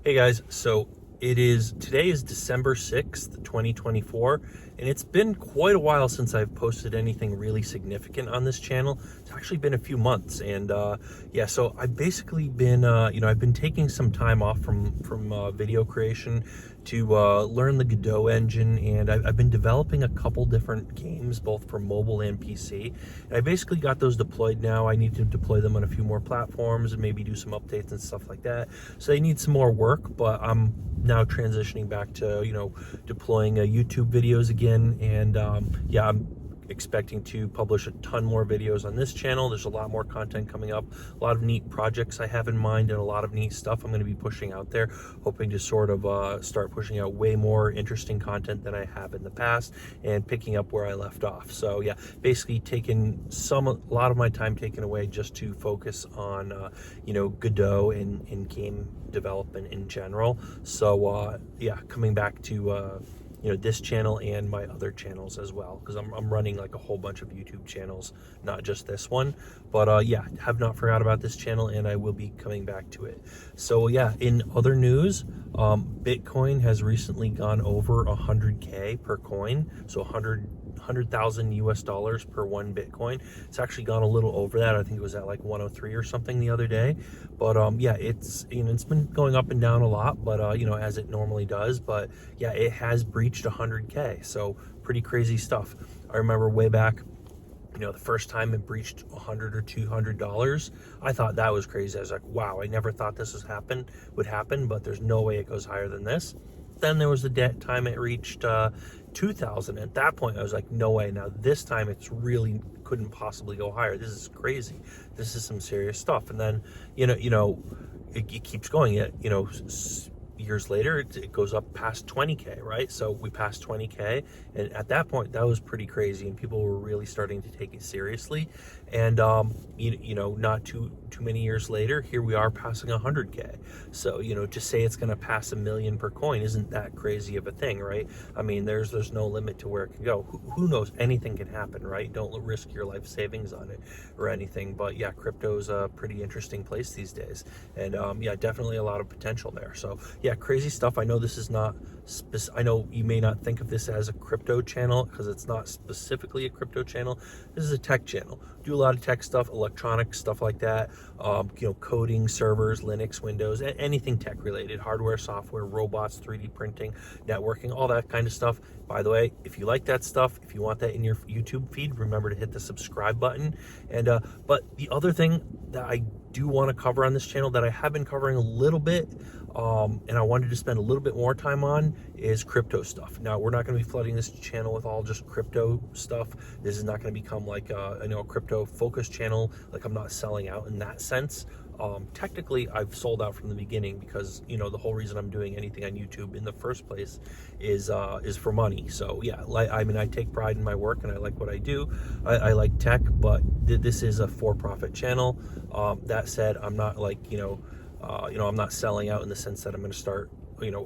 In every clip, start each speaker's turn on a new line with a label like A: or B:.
A: Hey guys, so today is December 6th, 2024, and it's been quite a while since I've posted anything really significant on this channel. It's actually been a few months, and yeah, so I've basically been, I've been taking some time off from video creation to learn the Godot engine, and I've been developing a couple different games, both for mobile and PC. And I basically got those deployed now. I need to deploy them on a few more platforms and maybe do some updates and stuff like that. So they need some more work, but I'm now transitioning back to, deploying YouTube videos again. And yeah, I'm expecting to publish a ton more videos on this channel. There's a lot more content coming up, a lot of neat projects I have in mind, and a lot of neat stuff I'm going to be pushing out there, hoping to sort of start pushing out way more interesting content than I have in the past and picking up where I left off. So yeah, basically taking a lot of my time taken away just to focus on Godot and game development in general. So yeah, coming back to this channel and my other channels as well, because I'm running like a whole bunch of YouTube channels, not just this one. But yeah, have not forgot about this channel, and I will be coming back to it. So yeah, in other news, Bitcoin has recently gone over 100K per coin, so 100,000 US dollars per one Bitcoin. It's actually gone a little over that. I think it was at like 103 or something the other day. But yeah, it's been going up and down a lot, but as it normally does. But yeah, it has breached 100K, so pretty crazy stuff. I remember way back, the first time it breached $100 or $200, I thought that was crazy. I was like, wow, I never thought this would happen, but there's no way it goes higher than this. Then there was the time it reached 2,000. At that point, I was like, no way. Now this time, it's really couldn't possibly go higher. This is crazy. This is some serious stuff. And then, it keeps going. Years later, it goes up past 20K, right? So we passed 20K, and at that point, that was pretty crazy, and people were really starting to take it seriously. And not too many years later, here we are passing 100K. So to say it's going to pass 1 million per coin isn't that crazy of a thing, right? I mean, there's no limit to where it can go. Who knows? Anything can happen, right? Don't risk your life savings on it or anything. But yeah, crypto's a pretty interesting place these days, and yeah, definitely a lot of potential there. So yeah, crazy stuff. I know this is not I know you may not think of this as a crypto channel because it's not specifically a crypto channel. This is a tech channel. Do a lot of tech stuff, electronic stuff like that. Coding, servers, Linux, Windows, anything tech related, hardware, software, robots, 3D printing, networking, all that kind of stuff. By the way, if you like that stuff, if you want that in your YouTube feed, remember to hit the subscribe button. And but the other thing that I do want to cover on this channel that I have been covering a little bit, and I wanted to spend a little bit more time on, is crypto stuff. Now, we're not going to be flooding this channel with all just crypto stuff. This is not going to become like a crypto focused channel. Like, I'm not selling out in that sense. Technically, I've sold out from the beginning because the whole reason I'm doing anything on YouTube in the first place is for money. So yeah, I take pride in my work and I like what I do. I like tech, but this is a for-profit channel. That said, I'm not like I'm not selling out in the sense that I'm going to start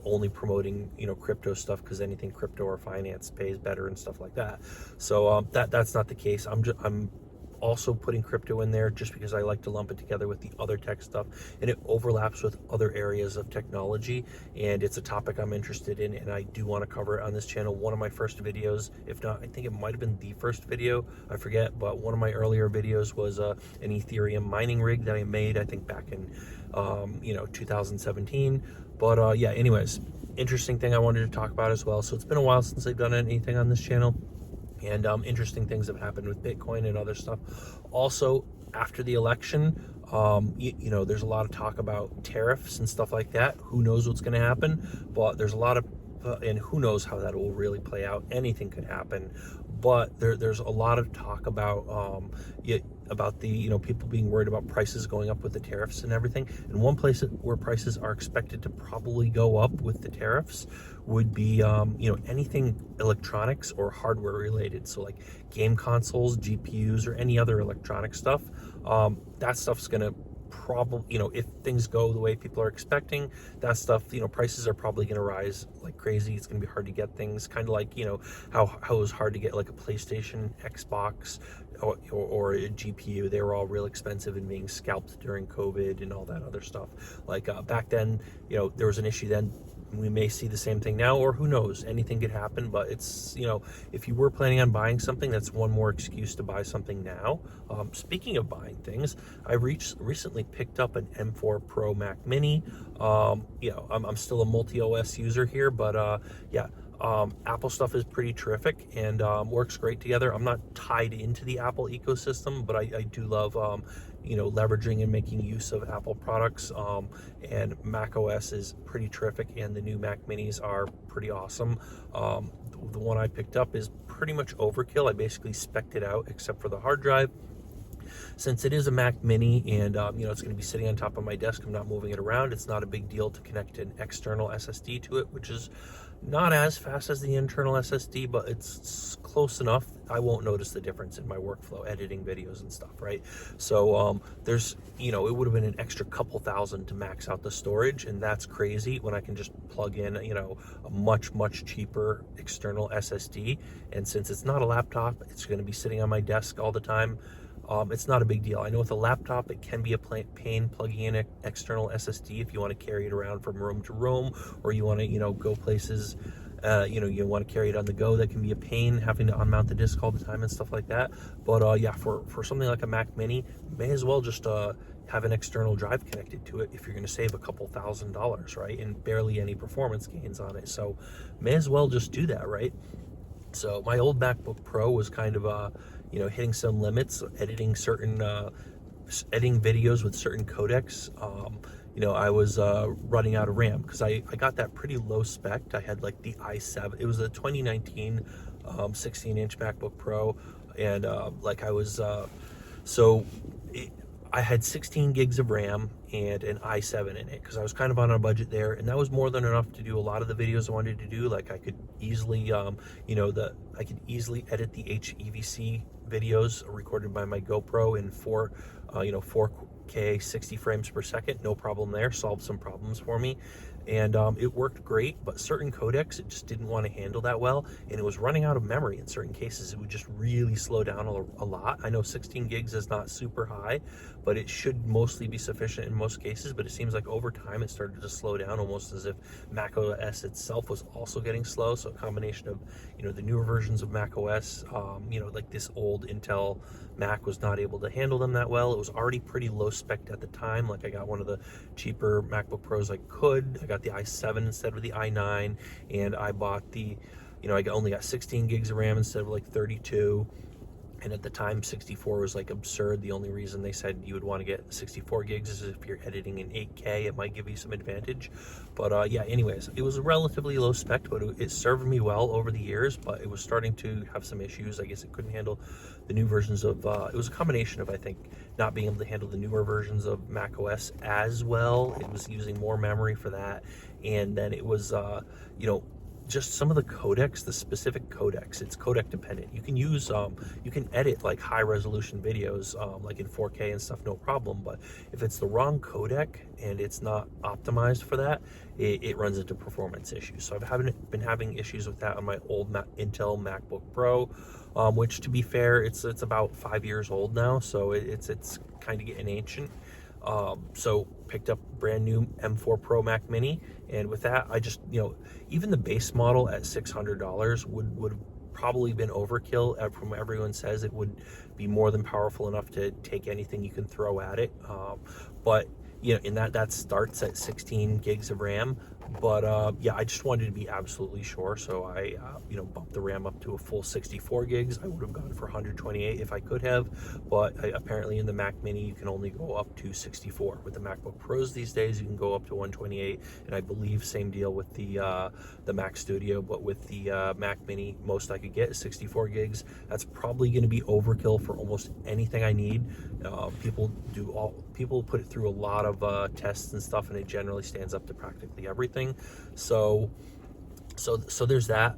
A: only promoting crypto stuff because anything crypto or finance pays better and stuff like that. So that's not the case. I'm also putting crypto in there just because I like to lump it together with the other tech stuff, and it overlaps with other areas of technology, and it's a topic I'm interested in, and I do want to cover it on this channel. One of my first videos, if not, I think it might have been the first video, I forget, but one of my earlier videos was an Ethereum mining rig that I made, I think back in 2017. But yeah, anyways, interesting thing I wanted to talk about as well. So it's been a while since I've done anything on this channel, and interesting things have happened with Bitcoin and other stuff. Also, after the election, there's a lot of talk about tariffs and stuff like that. Who knows what's going to happen? But there's a lot of and who knows how that will really play out. Anything could happen, but there's a lot of talk about the people being worried about prices going up with the tariffs and everything. And one place where prices are expected to probably go up with the tariffs would be anything electronics or hardware related. So like game consoles, GPUs, or any other electronic stuff. That stuff's gonna probably, if things go the way people are expecting, that stuff, prices are probably going to rise like crazy. It's going to be hard to get things, kind of like, how it was hard to get like a PlayStation, Xbox, or a GPU. They were all real expensive and being scalped during COVID and all that other stuff. Like back then, there was an issue then. We may see the same thing now, or who knows, anything could happen. But it's, if you were planning on buying something, that's one more excuse to buy something now. Speaking of buying things, I recently picked up an M4 Pro Mac Mini. I'm still a multi-OS user here, but yeah, Apple stuff is pretty terrific and works great together. I'm not tied into the Apple ecosystem, but I do love leveraging and making use of Apple products, and Mac OS is pretty terrific, and the new Mac Minis are pretty awesome. The one I picked up is pretty much overkill. I basically spec'd it out except for the hard drive. Since it is a Mac Mini and it's going to be sitting on top of my desk, I'm not moving it around. It's not a big deal to connect an external SSD to it, which is not as fast as the internal SSD, but it's close enough. I won't notice the difference in my workflow editing videos and stuff, right? So there's, it would have been an extra couple thousand to max out the storage, and that's crazy when I can just plug in, a much cheaper external SSD. And since it's not a laptop, it's going to be sitting on my desk all the time. It's not a big deal. I know with a laptop, it can be a pain plugging in an external SSD if you want to carry it around from room to room, or you want to, go places, you want to carry it on the go. That can be a pain, having to unmount the disk all the time and stuff like that. But yeah, for something like a Mac Mini, may as well just have an external drive connected to it if you're going to save a couple $1,000s, right? And barely any performance gains on it. So may as well just do that, right? So my old MacBook Pro was kind of hitting some limits, editing videos with certain codecs. I was running out of RAM because I got that pretty low spec. I had like the i7. It was a 2019 16-inch MacBook Pro, and I had 16 gigs of RAM and an i7 in it because I was kind of on a budget there, and that was more than enough to do a lot of the videos I wanted to do. Like I could easily, I could easily edit the HEVC videos recorded by my GoPro in 4K 60 frames per second, no problem there. Solved some problems for me, and it worked great. But certain codecs, it just didn't want to handle that well, and it was running out of memory in certain cases. It would just really slow down a lot. I know 16 gigs is not super high, but it should mostly be sufficient in most cases. But it seems like over time it started to slow down, almost as if Mac OS itself was also getting slow. So a combination of the newer versions of Mac OS, like this old Intel Mac was not able to handle them that well. It was already pretty low spec at the time. Like I got one of the cheaper MacBook Pros I could. I got the i7 instead of the i9, and I bought the, I only got 16 gigs of RAM instead of like 32. And at the time, 64 was like absurd. The only reason they said you would want to get 64 gigs is if you're editing in 8K, it might give you some advantage. But yeah, anyways, it was relatively low spec, but it served me well over the years, but it was starting to have some issues. I guess it couldn't handle the new versions of, it was a combination of, I think, not being able to handle the newer versions of Mac OS as well. It was using more memory for that. And then it was, just some of the codecs, the specific codecs, it's codec dependent. You can use, you can edit like high resolution videos, like in 4K and stuff, no problem. But if it's the wrong codec and it's not optimized for that, it runs into performance issues. So I've been having issues with that on my old Intel MacBook Pro, which, to be fair, it's about 5 years old now. So it's kind of getting ancient. So picked up brand new M4 Pro Mac Mini, and with that, I just, even the base model at $600 would have probably been overkill. From what everyone says, it would be more than powerful enough to take anything you can throw at it. But in that starts at 16 gigs of RAM. But yeah, I just wanted to be absolutely sure, so I bumped the RAM up to a full 64 gigs. I would have gone for 128 if I could have, but apparently in the Mac Mini you can only go up to 64. With the MacBook Pros these days, you can go up to 128, and I believe same deal with the Mac Studio. But with the Mac Mini, most I could get is 64 gigs. That's probably going to be overkill for almost anything I need. People put it through a lot of tests and stuff, and it generally stands up to practically everything. So there's that.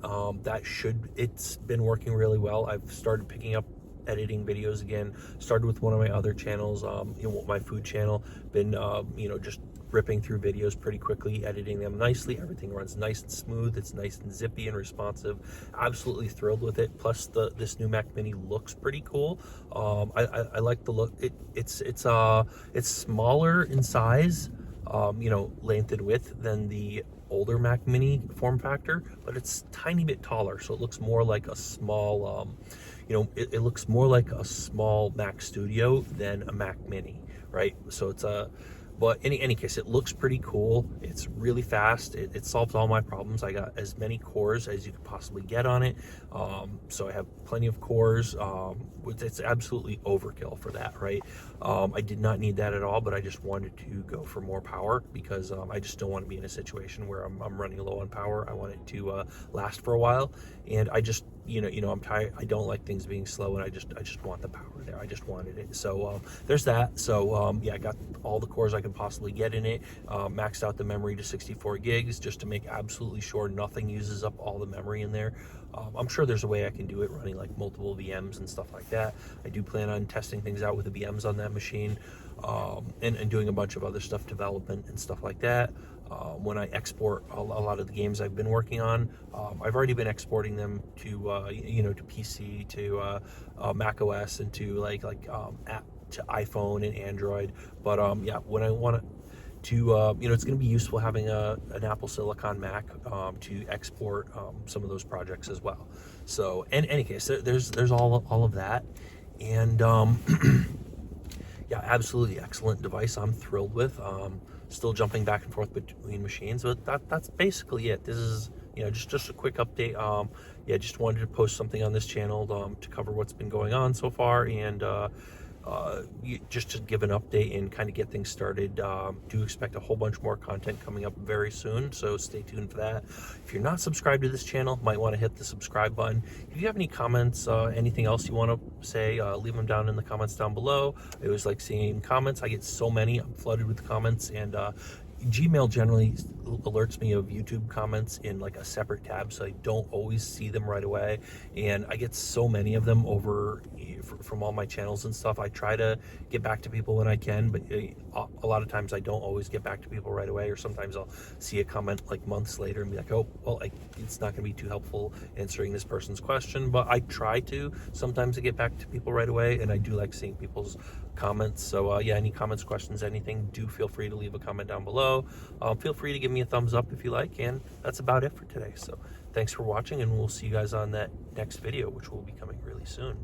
A: It's been working really well. I've started picking up editing videos again. Started with one of my other channels, my food channel. Been just ripping through videos pretty quickly, editing them nicely. Everything runs nice and smooth. It's nice and zippy and responsive. Absolutely thrilled with it. Plus this new Mac Mini looks pretty cool. I like the look. It's smaller in size, length and width than the older Mac Mini form factor, but it's tiny bit taller, so it looks more like a small it looks more like a small Mac Studio than a Mac Mini, right? So it's but in any case, it looks pretty cool. It's really fast. It solves all my problems. I got as many cores as you could possibly get on it. So I have plenty of cores. It's absolutely overkill for that, right? I did not need that at all, but I just wanted to go for more power because I just don't want to be in a situation where I'm running low on power. I want it to last for a while, and I just I'm tired. I don't like things being slow, and I just want the power there. I just wanted it. So there's that. So yeah, I got all the cores I could possibly get in it. Maxed out the memory to 64 gigs just to make absolutely sure nothing uses up all the memory in there. I'm sure there's a way I can do it running like multiple VMs and stuff like that. I do plan on testing things out with the VMs on that machine, and doing a bunch of other stuff, development and stuff like that. When I export a lot of the games I've been working on, I've already been exporting them to to PC, to Mac OS, and to app to iPhone and Android. But yeah, when I want to it's going to be useful having an Apple Silicon Mac to export some of those projects as well. So in any case, there's all of that, and yeah, absolutely excellent device. I'm thrilled with. Still jumping back and forth between machines, but that's basically it. This is just a quick update. Yeah, just wanted to post something on this channel to cover what's been going on so far, and just to give an update and kind of get things started. Do expect a whole bunch more content coming up very soon, so stay tuned for that. If you're not subscribed to this channel, might want to hit the subscribe button. If you have any comments, anything else you want to say, leave them down in the comments down below. I always like seeing comments. I get so many. I'm flooded with comments, and Gmail generally alerts me of YouTube comments in like a separate tab, so I don't always see them right away, and I get so many of them over from all my channels and stuff. I try to get back to people when I can, but a lot of times I don't always get back to people right away, or sometimes I'll see a comment like months later and be like, oh, well, it's not going to be too helpful answering this person's question, but I try to sometimes to get back to people right away, and I do like seeing people's comments. So yeah, any comments, questions, anything, do feel free to leave a comment down below. Feel free to give me a thumbs up if you like, and that's about it for today. So thanks for watching, and we'll see you guys on that next video, which will be coming really soon.